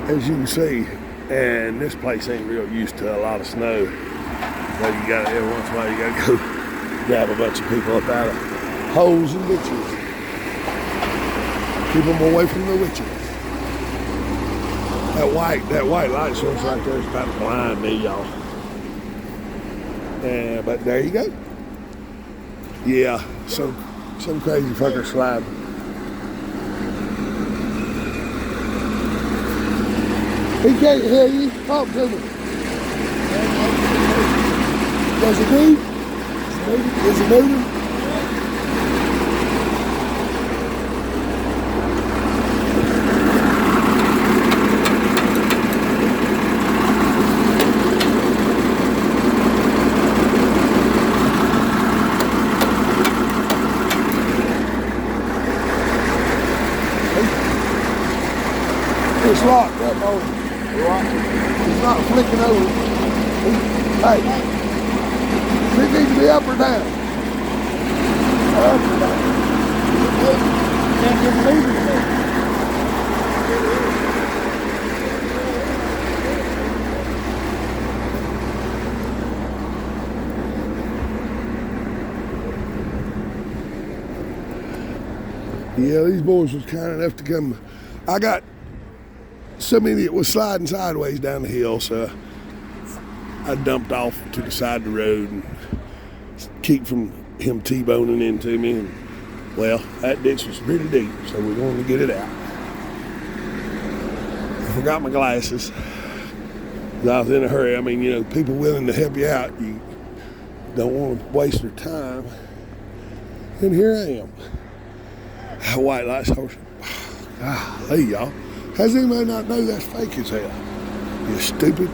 as you can see, and this place ain't real used to a lot of snow. So you got every once in a while you got to go grab a bunch of people up out of holes and ditches. Keep them away from the witches. That white light source right there is about to blind me, y'all. Yeah, but there you go. Yeah, some crazy fucker sliding. He can't hear you. Talk to me. Does it move? Is it moving? It's locked up on it. It's not flicking over. Hey, it needs to be up or down. Up or down. Can't get moving there. Yeah, these boys was kind enough to come. I got so many that was sliding sideways down the hill, so I dumped off to the side of the road and keep from him T-boning into me. And well, that ditch was pretty deep, so we're going to get it out. I forgot my glasses. I was in a hurry. I mean, you know, people willing to help you out, you don't want to waste their time. And here I am. That white light source. Hey, y'all. How's anybody not know that's fake as hell? You stupid.